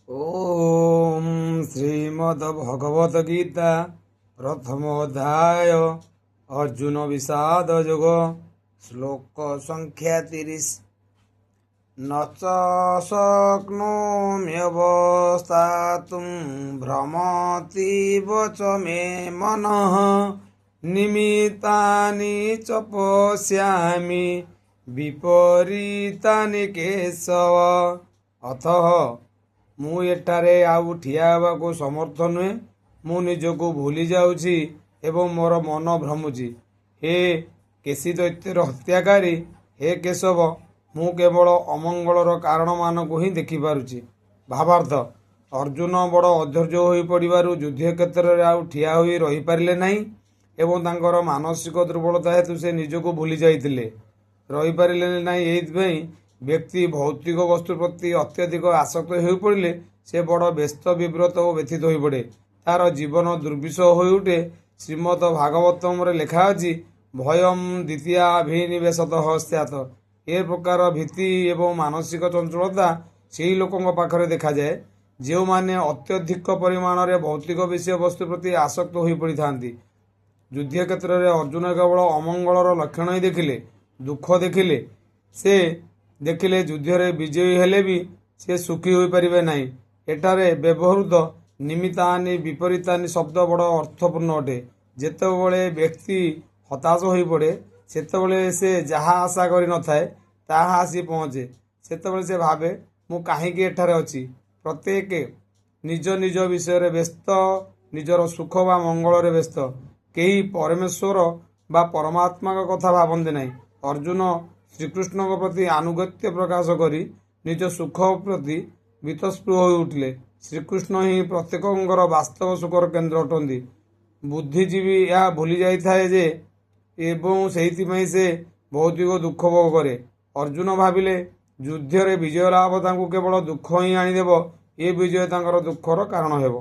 ओम श्रीमद्भगवत गीता प्रथमोध्याय अर्जुन विषाद योग श्लोक संख्या 30। न च शक्नोम्यवस्थातुं भ्रमतीव च मे मनः निमित्तानि च पश्यामि विपरीतानि केशव। अतः ମୁଁ ଏଠାରେ ଆଉ ଠିଆ ହେବାକୁ ସମର୍ଥ ନୁହେଁ। ମୁଁ ନିଜକୁ ଭୁଲି ଯାଉଛି ଏବଂ ମୋର ମନ ଭ୍ରମୁଛି। ହେ କେଶୀ ଦୈତ୍ୟର ହତ୍ୟାକାରୀ, ହେ କେଶବ, ମୁଁ କେବଳ ଅମଙ୍ଗଳର କାରଣମାନଙ୍କୁ ହିଁ ଦେଖିପାରୁଛି। ଭାବାର୍ଥ, ଅର୍ଜୁନ ବଡ଼ ଅଧୈର୍ଯ୍ୟ ହୋଇପଡ଼ିବାରୁ ଯୁଦ୍ଧ କ୍ଷେତ୍ରରେ ଆଉ ଠିଆ ହୋଇ ରହିପାରିଲେ ନାହିଁ ଏବଂ ତାଙ୍କର ମାନସିକ ଦୁର୍ବଳତା ହେତୁ ସେ ନିଜକୁ ଭୁଲି ଯାଇଥିଲେ। ରହିପାରିଲେ ନାହିଁ। ଏଇଥିପାଇଁ ବ୍ୟକ୍ତି ଭୌତିକ ବସ୍ତୁ ପ୍ରତି ଅତ୍ୟଧିକ ଆସକ୍ତ ହୋଇପଡ଼ିଲେ ସେ ବଡ଼ ବ୍ୟସ୍ତ ବିବ୍ରତ ଓ ବ୍ୟଥିତ ହୋଇପଡ଼େ। ତାର ଜୀବନ ଦୁର୍ବିଷହ ହୋଇଉଠେ। ଶ୍ରୀମଦ ଭାଗବତମରେ ଲେଖା ଅଛି, ଭୟମ୍ ଦ୍ୱିତୀୟାଭିନିବେଶତଃ ସ୍ୟାତ୍। ଏ ପ୍ରକାର ଭୀତି ଏବଂ ମାନସିକ ଚଞ୍ଚଳତା ସେହି ଲୋକଙ୍କ ପାଖରେ ଦେଖାଯାଏ ଯେଉଁମାନେ ଅତ୍ୟଧିକ ପରିମାଣରେ ଭୌତିକ ବିଷୟବସ୍ତୁ ପ୍ରତି ଆସକ୍ତ ହୋଇପଡ଼ିଥାନ୍ତି। ଯୁଦ୍ଧ କ୍ଷେତ୍ରରେ ଅର୍ଜୁନ କେବଳ ଅମଙ୍ଗଳର ଲକ୍ଷଣ ହିଁ ଦେଖିଲେ, ଦୁଃଖ ଦେଖିଲେ। ସେ ଦେଖିଲେ ଯୁଦ୍ଧରେ ବିଜୟୀ ହେଲେ ବି ସେ ସୁଖୀ ହୋଇପାରିବେ ନାହିଁ। ଏଠାରେ ବ୍ୟବହୃତ ନିମିତ୍ତାନି ବିପରୀତାନି ଶବ୍ଦ ବଡ଼ ଅର୍ଥପୂର୍ଣ୍ଣ ଅଟେ। ଯେତେବେଳେ ବ୍ୟକ୍ତି ହତାଶ ହୋଇପଡ଼େ, ସେତେବେଳେ ସେ ଯାହା ଆଶା କରିନଥାଏ ତାହା ଆସି ପହଞ୍ଚେ। ସେତେବେଳେ ସେ ଭାବେ, ମୁଁ କାହିଁକି ଏଠାରେ ଅଛି। ପ୍ରତ୍ୟେକ ନିଜ ନିଜ ବିଷୟରେ ବ୍ୟସ୍ତ, ନିଜର ସୁଖ ବା ମଙ୍ଗଳରେ ବ୍ୟସ୍ତ। କେହି ପରମେଶ୍ୱର ବା ପରମାତ୍ମାଙ୍କ କଥା ଭାବନ୍ତି ନାହିଁ। ଅର୍ଜୁନ ଶ୍ରୀକୃଷ୍ଣଙ୍କ ପ୍ରତି ଆନୁଗତ୍ୟ ପ୍ରକାଶ କରି ନିଜ ସୁଖ ପ୍ରତି ବୀତସ୍ପୃହ ହୋଇ ଉଠିଲେ। ଶ୍ରୀକୃଷ୍ଣ ହିଁ ପ୍ରତ୍ୟେକଙ୍କର ବାସ୍ତବ ସୁଖର କେନ୍ଦ୍ର ଅଟନ୍ତି। ବୁଦ୍ଧିଜୀବୀ ଏହା ଭୁଲି ଯାଇଥାଏ ଯେ ଏବଂ ସେଇଥିପାଇଁ ସେ ଭୌତିକ ଦୁଃଖ ଭୋଗ କରେ। ଅର୍ଜୁନ ଭାବିଲେ ଯୁଦ୍ଧରେ ବିଜୟ ଲାଭ ତାଙ୍କୁ କେବଳ ଦୁଃଖ ହିଁ ଆଣିଦେବ। ଏ ବିଜୟ ତାଙ୍କର ଦୁଃଖର କାରଣ ହେବ।